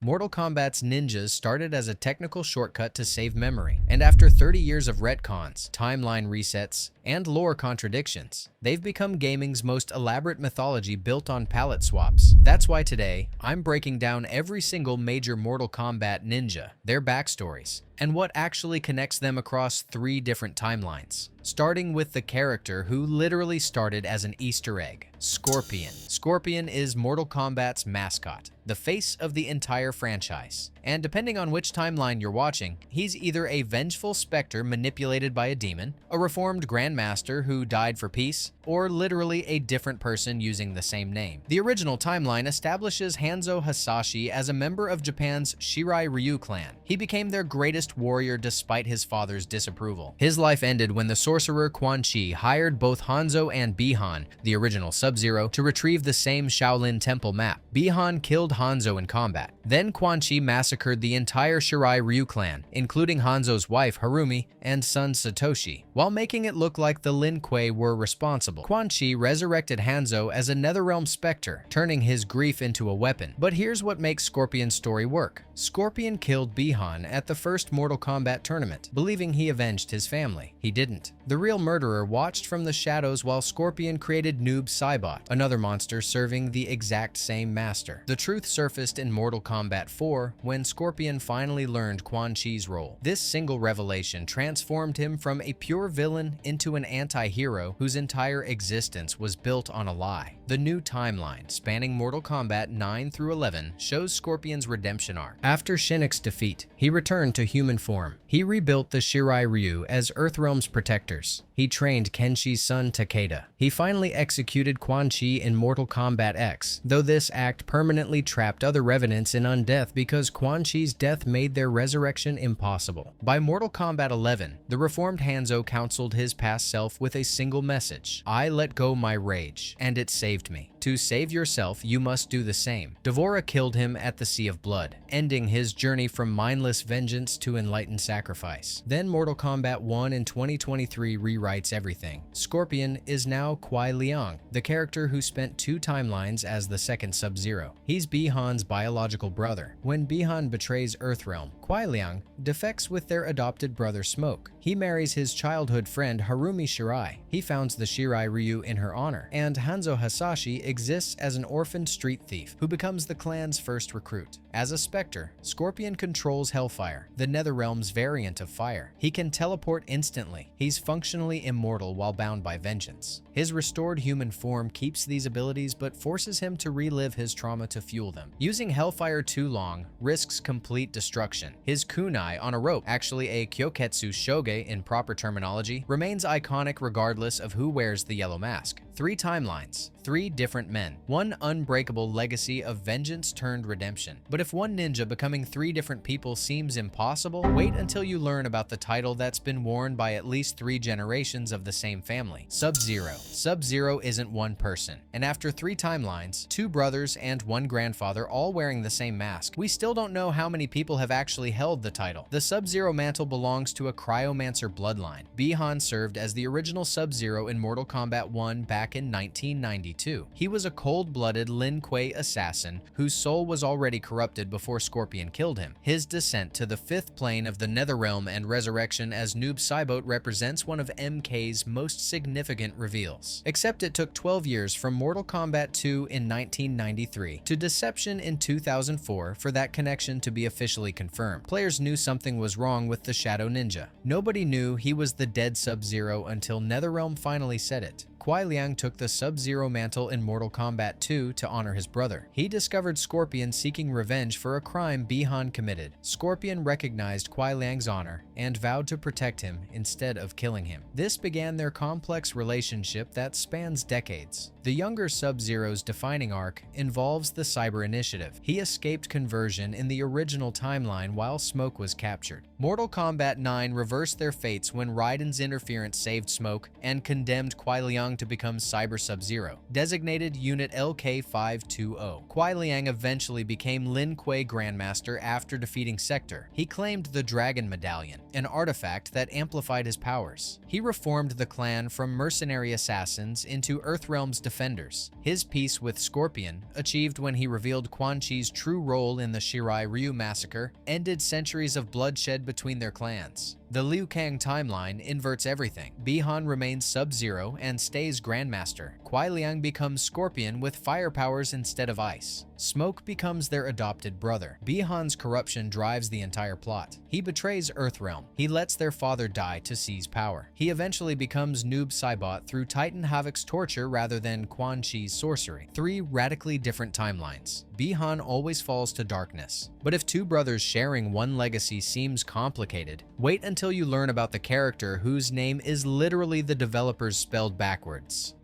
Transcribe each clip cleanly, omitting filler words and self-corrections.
Mortal Kombat's ninjas started as a technical shortcut to save memory, and after 30 years of retcons, timeline resets, and lore contradictions, they've become gaming's most elaborate mythology built on palette swaps. That's why today, I'm breaking down every single major Mortal Kombat ninja, their backstories, and what actually connects them across 3 different timelines. Starting with the character who literally started as an Easter egg, Scorpion. Scorpion is Mortal Kombat's mascot, the face of the entire franchise. And depending on which timeline you're watching, he's either a vengeful specter manipulated by a demon, a reformed grandmaster who died for peace, or literally a different person using the same name. The original timeline establishes Hanzo Hasashi as a member of Japan's Shirai Ryu clan. He became their greatest warrior despite his father's disapproval. His life ended when the sorcerer Quan Chi hired both Hanzo and Bi-Han, the original Sub-Zero, to retrieve the same Shaolin Temple map. Bi-Han killed Hanzo in combat. Then Quan Chi massacred the entire Shirai Ryu clan, including Hanzo's wife Harumi and son Satoshi, while making it look like the Lin Kuei were responsible. Quan Chi resurrected Hanzo as a Netherrealm specter, turning his grief into a weapon. But here's what makes Scorpion's story work. Scorpion killed Bi-Han at the first Mortal Kombat tournament, believing he avenged his family. He didn't. The real murderer watched from the shadows while Scorpion created Noob Saibot, another monster serving the exact same master. The truth surfaced in Mortal Kombat 4 when Scorpion finally learned Quan Chi's role. This single revelation transformed him from a pure villain into an anti-hero whose entire existence was built on a lie. The new timeline, spanning Mortal Kombat 9 through 11, shows Scorpion's redemption arc. After Shinnok's defeat, he returned to human form. He rebuilt the Shirai Ryu as Earthrealm's protectors. He trained Kenshi's son Takeda. He finally executed Quan Chi in Mortal Kombat X, though this act permanently trapped other revenants in undeath because Quan Chi's death made their resurrection impossible. By Mortal Kombat 11, the reformed Hanzo counseled his past self with a single message: I let go my rage, and it saved me. To save yourself, you must do the same. D'Vorah killed him at the Sea of Blood, ending his journey from mindless vengeance to enlightened sacrifice. Then Mortal Kombat 1 in 2023 rewrites everything. Scorpion is now Kuai Liang, the character who spent 2 timelines as the second Sub-Zero. He's Bi-Han's biological brother. When Bi-Han betrays Earthrealm, Kuai Liang defects with their adopted brother Smoke. He marries his childhood friend Harumi Shirai. He founds the Shirai Ryu in her honor, and Hanzo Hasashi exists as an orphaned street thief who becomes the clan's first recruit. As a specter, Scorpion controls Hellfire, the Netherrealm's variant of fire. He can teleport instantly. He's functionally immortal while bound by vengeance. His restored human form keeps these abilities but forces him to relive his trauma to fuel them. Using Hellfire too long risks complete destruction. His kunai on a rope, actually a Kyoketsu Shoge in proper terminology, remains iconic regardless of who wears the yellow mask. 3 timelines, 3 different men, one unbreakable legacy of vengeance turned redemption. But if one ninja becoming 3 different people seems impossible, wait until you learn about the title that's been worn by at least 3 generations of the same family: Sub-Zero. Sub-Zero isn't one person, and after 3 timelines, 2 brothers and 1 grandfather all wearing the same mask, we still don't know how many people have actually held the title. The Sub-Zero mantle belongs to a Cryomancer bloodline. Bi-Han served as the original Sub-Zero in Mortal Kombat 1 back in 1992. He was a cold-blooded Lin Kuei assassin whose soul was already corrupted before Scorpion killed him. His descent to the 5th plane of the Netherrealm and resurrection as Noob Saibot represents one of MK's most significant reveals. Except it took 12 years from Mortal Kombat 2 in 1993 to Deception in 2004 for that connection to be officially confirmed. Players knew something was wrong with the Shadow Ninja. Nobody knew he was the dead Sub-Zero until Netherrealm finally said it. Kuai Liang took the Sub-Zero mantle in Mortal Kombat 2 to honor his brother. He discovered Scorpion seeking revenge for a crime Bi-Han committed. Scorpion recognized Kuai Liang's honor and vowed to protect him instead of killing him. This began their complex relationship that spans decades. The younger Sub-Zero's defining arc involves the Cyber Initiative. He escaped conversion in the original timeline while Smoke was captured. Mortal Kombat 9 reversed their fates when Raiden's interference saved Smoke and condemned Kuai Liang to become Cyber Sub-Zero, designated Unit LK-520. Kuai Liang eventually became Lin Kuei Grandmaster after defeating Sector. He claimed the Dragon Medallion, an artifact that amplified his powers. He reformed the clan from mercenary assassins into Earthrealm's defenders. His peace with Scorpion, achieved when he revealed Quan Chi's true role in the Shirai Ryu massacre, ended centuries of bloodshed between their clans. The Liu Kang timeline inverts everything. Bi-Han remains Sub-Zero and stays Grandmaster. Kuai Liang becomes Scorpion with fire powers instead of ice. Smoke becomes their adopted brother. Bi-Han's corruption drives the entire plot. He betrays Earthrealm. He lets their father die to seize power. He eventually becomes Noob Saibot through Titan Havoc's torture rather than Quan Chi's sorcery. 3 radically different timelines. Bi-Han always falls to darkness. But if two brothers sharing one legacy seems complicated, wait until you learn about the character whose name is literally the developers spelled backwards.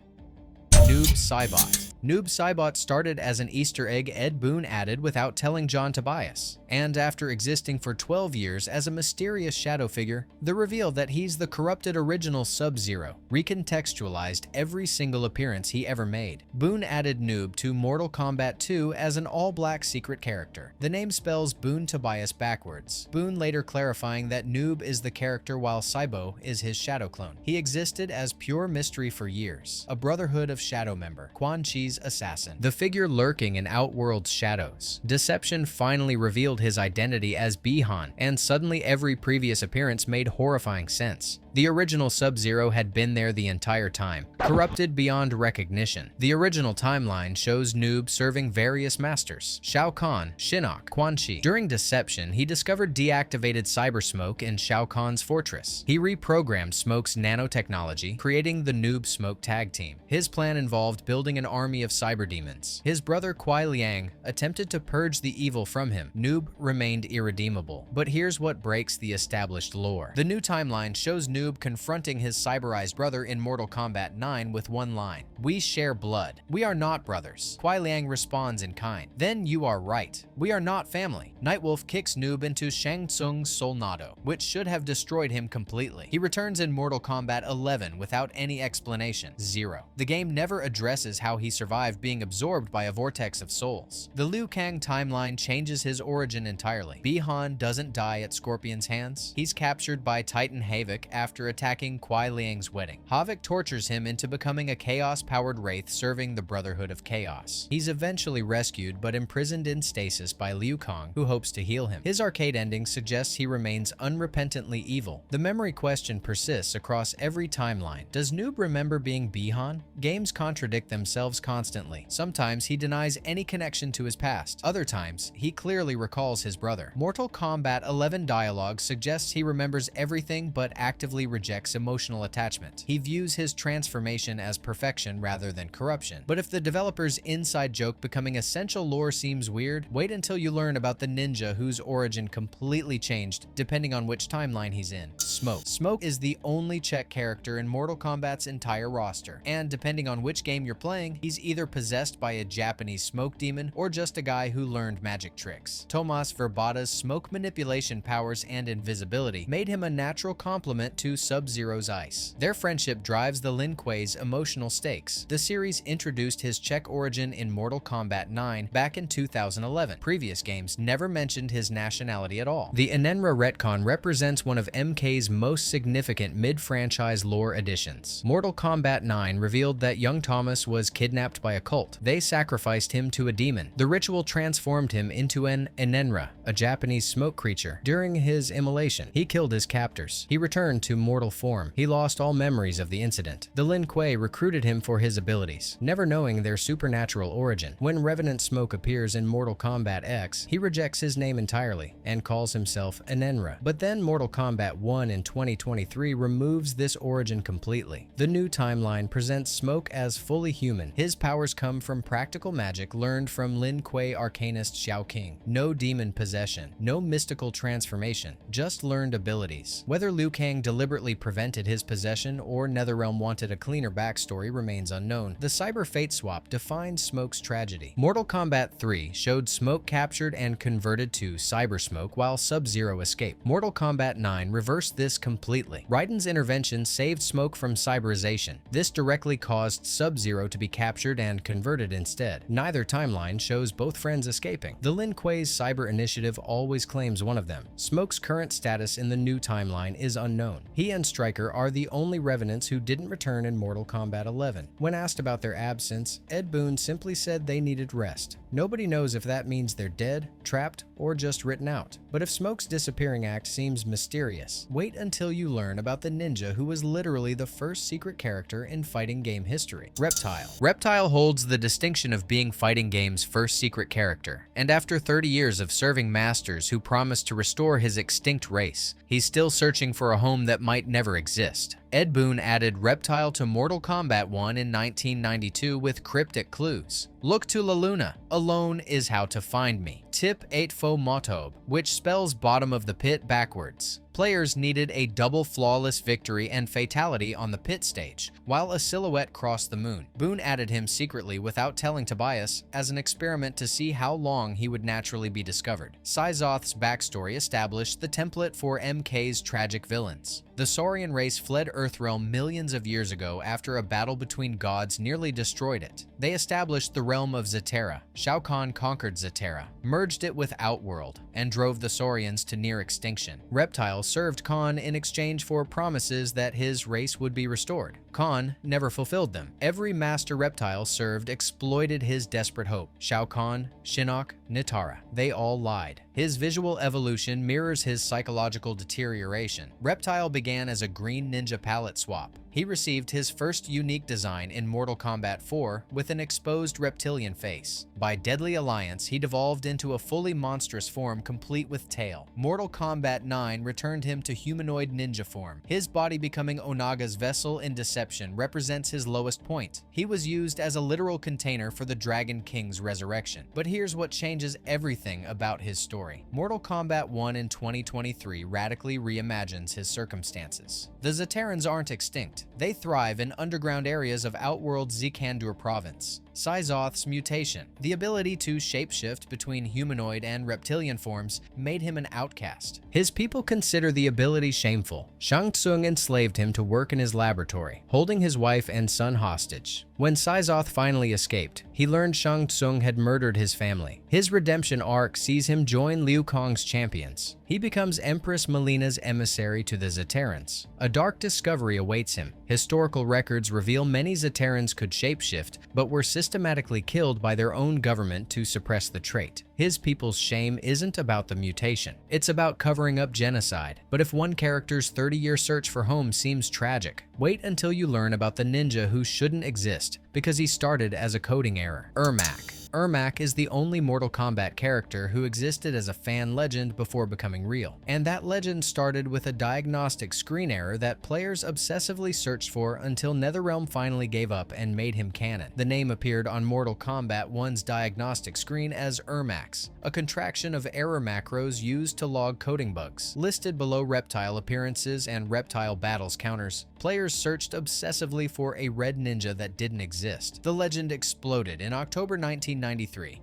Noob Saibot. Noob Saibot started as an Easter egg Ed Boon added without telling John Tobias, and after existing for 12 years as a mysterious shadow figure, the reveal that he's the corrupted original Sub-Zero recontextualized every single appearance he ever made. Boon added Noob to Mortal Kombat 2 as an all-black secret character. The name spells Boon Tobias backwards, Boon later clarifying that Noob is the character while Saibo is his shadow clone. He existed as pure mystery for years, a Brotherhood of Shadow member, Quan Chi's assassin, the figure lurking in Outworld's shadows. Deception finally revealed his identity as Bi-Han, and suddenly every previous appearance made horrifying sense. The original Sub-Zero had been there the entire time, corrupted beyond recognition. The original timeline shows Noob serving various masters: Shao Kahn, Shinnok, Quan Chi. During Deception, he discovered deactivated Cyber Smoke in Shao Kahn's fortress. He reprogrammed Smoke's nanotechnology, creating the Noob Smoke tag team. His plan involved building an army of cyber demons. His brother Kuai Liang attempted to purge the evil from him. Noob remained irredeemable. But here's what breaks the established lore. The new timeline shows Noob confronting his cyberized brother in Mortal Kombat 9 with one line: "We share blood. We are not brothers." Kuai Liang responds in kind: "Then you are right. We are not family." Nightwolf kicks Noob into Shang Tsung's Solnado, which should have destroyed him completely. He returns in Mortal Kombat 11 without any explanation. Zero. The game never addresses how he survived being absorbed by a vortex of souls. The Liu Kang timeline changes his origin entirely. Bi-Han doesn't die at Scorpion's hands. He's captured by Titan Havoc after attacking Kuai Liang's wedding. Havoc tortures him into becoming a chaos-powered wraith serving the Brotherhood of Chaos. He's eventually rescued but imprisoned in stasis by Liu Kang, who hopes to heal him. His arcade ending suggests he remains unrepentantly evil. The memory question persists across every timeline. Does Noob remember being Bi-Han? Games contradict themselves constantly. Sometimes he denies any connection to his past. Other times, he clearly recalls his brother. Mortal Kombat 11 dialogue suggests he remembers everything but actively rejects emotional attachment. He views his transformation as perfection rather than corruption. But if the developer's inside joke becoming essential lore seems weird, wait until you learn about the ninja whose origin completely changed depending on which timeline he's in. Smoke. Smoke is the only Czech character in Mortal Kombat's entire roster, and depending on which game you're playing, he's either possessed by a Japanese smoke demon or just a guy who learned magic tricks. Tomas Verbata's smoke manipulation powers and invisibility made him a natural complement to Sub-Zero's ice. Their friendship drives the Lin Kuei's emotional stakes. The series introduced his Czech origin in Mortal Kombat 9 back in 2011. Previous games never mentioned his nationality at all. The Enenra retcon represents one of MK's most significant mid-franchise lore additions. Mortal Kombat 9 revealed that young Thomas was kidnapped by a cult. They sacrificed him to a demon. The ritual transformed him into an Enenra, a Japanese smoke creature. During his immolation, he killed his captors. He returned to mortal form. He lost all memories of the incident. The Lin Kuei recruited him for his abilities, never knowing their supernatural origin. When Revenant Smoke appears in Mortal Kombat X, he rejects his name entirely and calls himself Enenra. But then Mortal Kombat 1 in 2023 removes this origin completely. The new timeline presents Smoke as fully human. His powers come from practical magic learned from Lin Kuei arcanist Xiao King. No demon possession, no mystical transformation, just learned abilities. Whether Liu Kang delivers deliberately prevented his possession or NetherRealm wanted a cleaner backstory remains unknown. The Cyber Fate swap defined Smoke's tragedy. Mortal Kombat 3 showed Smoke captured and converted to Cyber Smoke while Sub-Zero escaped. Mortal Kombat 9 reversed this completely. Raiden's intervention saved Smoke from cyberization. This directly caused Sub-Zero to be captured and converted instead. Neither timeline shows both friends escaping. The Lin Kuei's cyber initiative always claims one of them. Smoke's current status in the new timeline is unknown. He and Stryker are the only Revenants who didn't return in Mortal Kombat 11. When asked about their absence, Ed Boon simply said they needed rest. Nobody knows if that means they're dead, trapped, or just written out. But if Smoke's disappearing act seems mysterious, wait until you learn about the ninja who was literally the first secret character in fighting game history. Reptile. Reptile holds the distinction of being fighting game's first secret character, and after 30 years of serving masters who promised to restore his extinct race, he's still searching for a home that might never exist. Ed Boon added Reptile to Mortal Kombat 1 in 1992 with cryptic clues. Look to La Luna. Alone is how to find me. Tip 8 Fo Motob, which spells bottom of the pit backwards. Players needed a double flawless victory and fatality on the pit stage, while a silhouette crossed the moon. Boon added him secretly without telling Tobias as an experiment to see how long he would naturally be discovered. Syzoth's backstory established the template for MK's tragic villains. The Saurian race fled Earthrealm millions of years ago after a battle between gods nearly destroyed it. They established the realm of Zaterra. Shao Kahn conquered Zaterra, merged it with Outworld, and drove the Saurians to near extinction. Reptile served Kahn in exchange for promises that his race would be restored. Kahn never fulfilled them. Every master Reptile served exploited his desperate hope. Shao Kahn, Shinnok, Nitara. They all lied. His visual evolution mirrors his psychological deterioration. Reptile began as a green ninja palette swap. He received his first unique design in Mortal Kombat 4 with an exposed reptilian face. By Deadly Alliance, he devolved into a fully monstrous form complete with tail. Mortal Kombat 9 returned him to humanoid ninja form. His body becoming Onaga's vessel in deception represents his lowest point. He was used as a literal container for the Dragon King's resurrection. But here's what changes everything about his story. Mortal Kombat 1 in 2023 radically reimagines his circumstances. The Zaterrans aren't extinct. They thrive in underground areas of Outworld's Zikandur province. Syzoth's mutation, the ability to shapeshift between humanoid and reptilian forms, made him an outcast. His people consider the ability shameful. Shang Tsung enslaved him to work in his laboratory, holding his wife and son hostage. When Syzoth finally escaped, he learned Shang Tsung had murdered his family. His redemption arc sees him join Liu Kang's champions. He becomes Empress Melina's emissary to the Zaterrans. A dark discovery awaits him. Historical records reveal many Zaterrans could shapeshift, but were systematically killed by their own government to suppress the trait. His people's shame isn't about the mutation. It's about covering up genocide. But if one character's 30-year search for home seems tragic, wait until you learn about the ninja who shouldn't exist because he started as a coding error. Ermac. Ermac is the only Mortal Kombat character who existed as a fan legend before becoming real. And that legend started with a diagnostic screen error that players obsessively searched for until NetherRealm finally gave up and made him canon. The name appeared on Mortal Kombat 1's diagnostic screen as Ermacs, a contraction of error macros used to log coding bugs. Listed below Reptile appearances and Reptile battles counters, players searched obsessively for a red ninja that didn't exist. The legend exploded in October 1993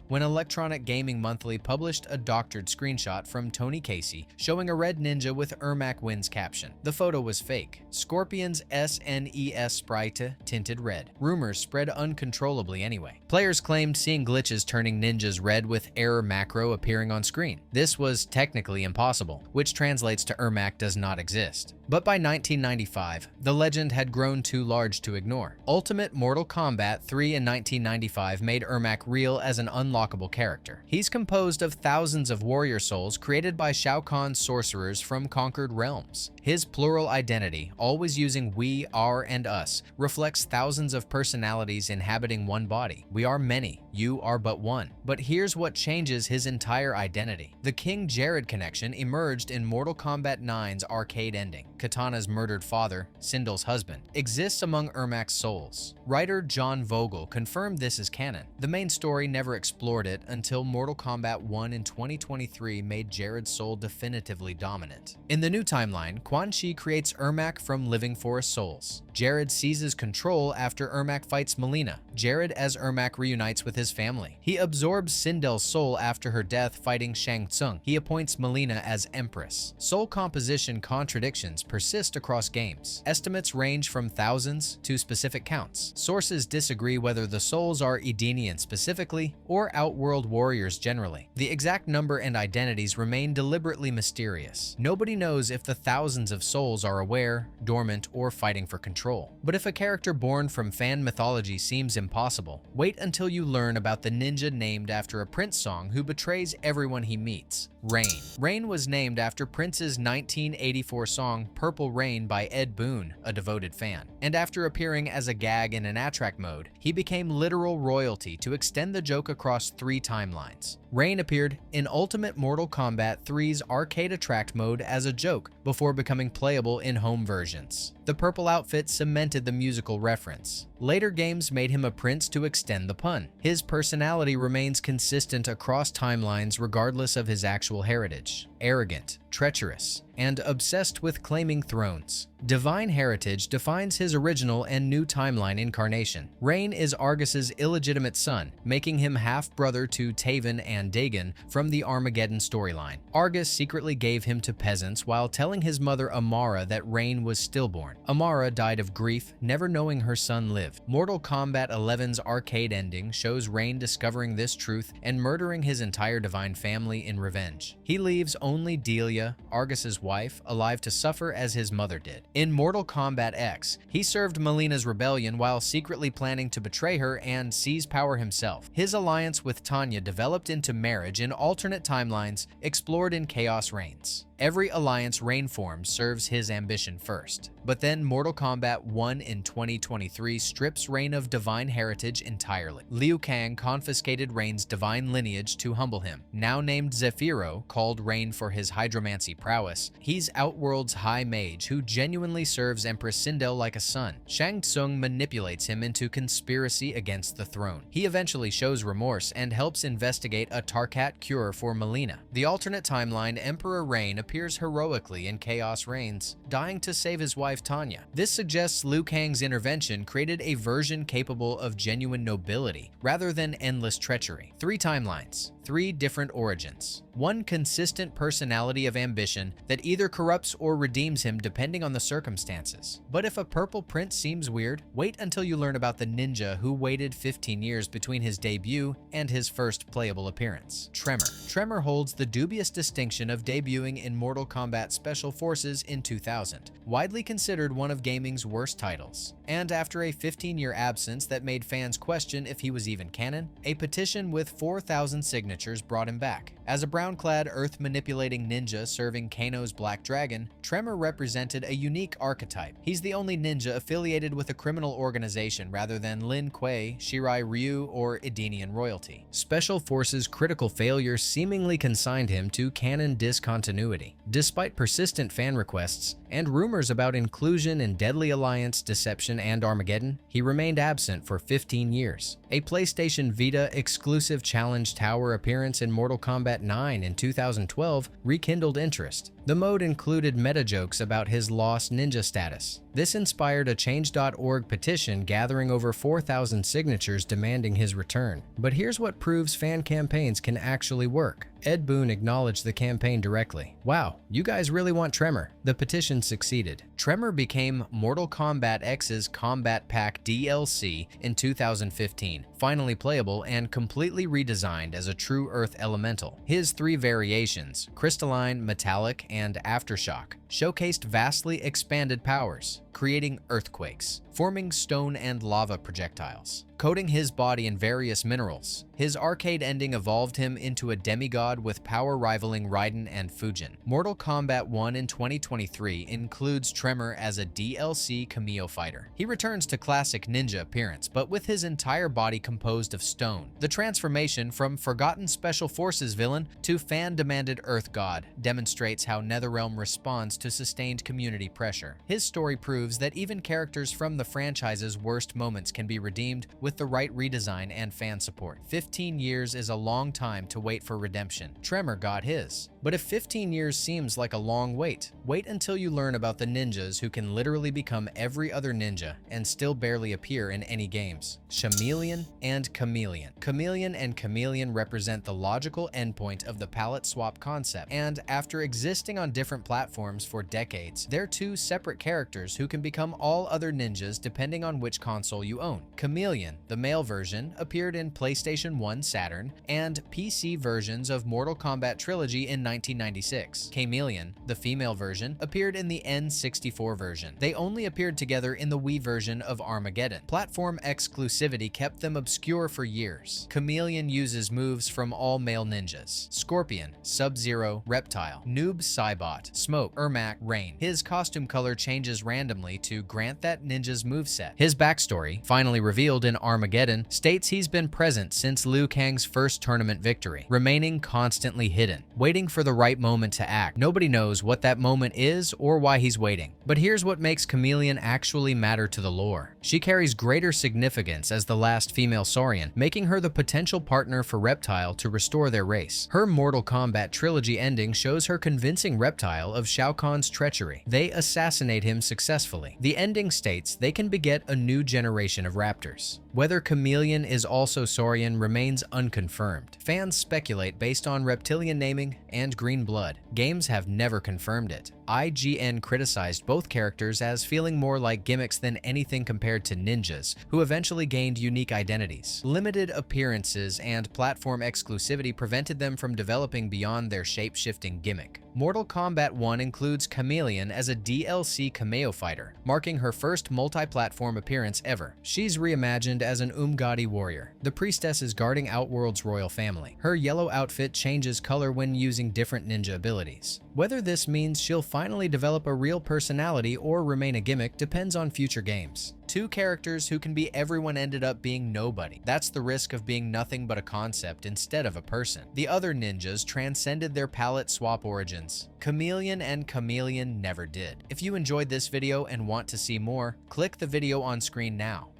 when Electronic Gaming Monthly published a doctored screenshot from Tony Casey showing a red ninja with Ermac wins caption. The photo was fake. Scorpion's SNES sprite tinted red. Rumors spread uncontrollably anyway. Players claimed seeing glitches turning ninjas red with error macro appearing on screen. This was technically impossible, which translates to Ermac does not exist. But by 1995, the legend had grown too large to ignore. Ultimate Mortal Kombat 3 in 1995 made Ermac real as an unlockable character. He's composed of thousands of warrior souls created by Shao Kahn's sorcerers from conquered realms. His plural identity, always using we, our, and us, reflects thousands of personalities inhabiting one body. We are many, you are but one. But here's what changes his entire identity. The King Jared connection emerged in Mortal Kombat 9's arcade ending. Katana's murdered father, Sindel's husband, exists among Ermac's souls. Writer John Vogel confirmed this as canon. The main story never explored it until Mortal Kombat 1 in 2023 made Jared's soul definitively dominant. In the new timeline, Quan Chi creates Ermac from living forest souls. Jared seizes control after Ermac fights Mileena. Jared as Ermac reunites with his family. He absorbs Sindel's soul after her death fighting Shang Tsung. He appoints Mileena as Empress. Soul composition contradictions persist across games. Estimates range from thousands to specific counts. Sources disagree whether the souls are Edenian specifically or Outworld warriors generally. The exact number and identities remain deliberately mysterious. Nobody knows if the thousands of souls are aware, dormant, or fighting for control. But if a character born from fan mythology seems impossible, wait until you learn about the ninja named after a Prince song who betrays everyone he meets. Rain. Rain was named after Prince's 1984 song Purple Rain by Ed Boon, a devoted fan. And after appearing as a gag in an Attract mode, he became literal royalty to extend the joke across 3 timelines. Rain appeared in Ultimate Mortal Kombat 3's Arcade Attract mode as a joke before becoming playable in home versions. The purple outfit cemented the musical reference. Later games made him a prince to extend the pun. His personality remains consistent across timelines regardless of his actual heritage. Arrogant, treacherous, and obsessed with claiming thrones. Divine heritage defines his original and new timeline incarnation. Rain is Argus's illegitimate son, making him half-brother to Taven and Dagon from the Armageddon storyline. Argus secretly gave him to peasants while telling his mother Amara that Rain was stillborn. Amara died of grief, never knowing her son lived. Mortal Kombat 11's arcade ending shows Rain discovering this truth and murdering his entire divine family in revenge. He leaves only Delia, Argus's wife, alive to suffer as his mother did. In Mortal Kombat X, he served Mileena's rebellion while secretly planning to betray her and seize power himself. His alliance with Tanya developed into marriage in alternate timelines explored in Chaos Reigns. Every alliance Rain forms serves his ambition first. But then Mortal Kombat 1 in 2023 strips Rain of divine heritage entirely. Liu Kang confiscated Rain's divine lineage to humble him. Now named Zephyro, called Rain for his hydromancy prowess, he's Outworld's high mage who genuinely serves Empress Sindel like a son. Shang Tsung manipulates him into conspiracy against the throne. He eventually shows remorse and helps investigate a Tarkat cure for Mileena. The alternate timeline Emperor Rain appears heroically in Chaos Reigns, dying to save his wife Tanya. This suggests Liu Kang's intervention created a version capable of genuine nobility, rather than endless treachery. 3 timelines, 3 different origins. 1 consistent personality of ambition that either corrupts or redeems him depending on the circumstances. But if a purple prince seems weird, wait until you learn about the ninja who waited 15 years between his debut and his first playable appearance. Tremor. Tremor holds the dubious distinction of debuting in Mortal Kombat Special Forces in 2000, widely considered one of gaming's worst titles. And after a 15-year absence that made fans question if he was even canon, a petition with 4,000 signatures brought him back. As a brown-clad, earth-manipulating ninja serving Kano's Black Dragon, Tremor represented a unique archetype. He's the only ninja affiliated with a criminal organization rather than Lin Kuei, Shirai Ryu, or Edenian royalty. Special Forces' critical failure seemingly consigned him to canon discontinuity. Despite persistent fan requests and rumors about inclusion in Deadly Alliance, Deception, and Armageddon, he remained absent for 15 years. A PlayStation Vita exclusive Challenge Tower appearance in Mortal Kombat 9 in 2012 rekindled interest. The mode included meta-jokes about his lost ninja status. This inspired a Change.org petition gathering over 4,000 signatures demanding his return. But here's what proves fan campaigns can actually work. Ed Boon acknowledged the campaign directly. Wow, you guys really want Tremor. The petition succeeded. Tremor became Mortal Kombat X's Combat Pack DLC in 2015, finally playable and completely redesigned as a true Earth elemental. His 3 variations, Crystalline, Metallic, and Aftershock, showcased vastly expanded powers, creating earthquakes, forming stone and lava projectiles, coating his body in various minerals. His arcade ending evolved him into a demigod with power rivaling Raiden and Fujin. Mortal Kombat 1 in 2023 includes Tremor as a DLC cameo fighter. He returns to classic ninja appearance, but with his entire body composed of stone. The transformation from forgotten Special Forces villain to fan-demanded Earth god demonstrates how NetherRealm responds to sustained community pressure. His story proves that even characters from the franchise's worst moments can be redeemed with the right redesign and fan support. 15 years is a long time to wait for redemption. Tremor got his. But if 15 years seems like a long wait until you learn about the ninjas who can literally become every other ninja and still barely appear in any games. Chameleon and Chameleon. Chameleon and Chameleon represent the logical endpoint of the palette swap concept, and after existing on different platforms for decades, they're two separate characters who can become all other ninjas depending on which console you own. Chameleon, the male version, appeared in PlayStation 1 Saturn and PC versions of Mortal Kombat Trilogy in 1996. Chameleon, the female version, appeared in the N64 version. They only appeared together in the Wii version of Armageddon. Platform exclusivity kept them obscure for years. Chameleon uses moves from all male ninjas: Scorpion, Sub-Zero, Reptile, Noob Saibot, Smoke, Ermac, Rain. His costume color changes randomly to grant that ninja's moveset. His backstory, finally revealed in Armageddon, states he's been present since Liu Kang's first tournament victory, remaining constantly hidden, waiting for the right moment to act. Nobody knows what that moment is or why he's waiting. But here's what makes Chameleon actually matter to the lore. She carries greater significance as the last female Saurian, making her the potential partner for Reptile to restore their race. Her Mortal Kombat Trilogy ending shows her convincing Reptile of Shao Kahn's treachery. They assassinate him successfully. The ending states they can beget a new generation of raptors. Whether Chameleon is also Saurian remains unconfirmed. Fans speculate based on reptilian naming and green blood. Games have never confirmed it. IGN criticized both characters as feeling more like gimmicks than anything compared to ninjas, who eventually gained unique identities. Limited appearances and platform exclusivity prevented them from developing beyond their shape-shifting gimmick. Mortal Kombat 1 includes Chameleon as a DLC cameo fighter, marking her first multi-platform appearance ever. She's reimagined as an Umgadi warrior. The priestess is guarding Outworld's royal family. Her yellow outfit changes color when using different ninja abilities. Whether this means she'll finally develop a real personality or remain a gimmick depends on future games. Two characters who can be everyone ended up being nobody. That's the risk of being nothing but a concept instead of a person. The other ninjas transcended their palette swap origins. Chameleon and Chameleon never did. If you enjoyed this video and want to see more, click the video on screen now.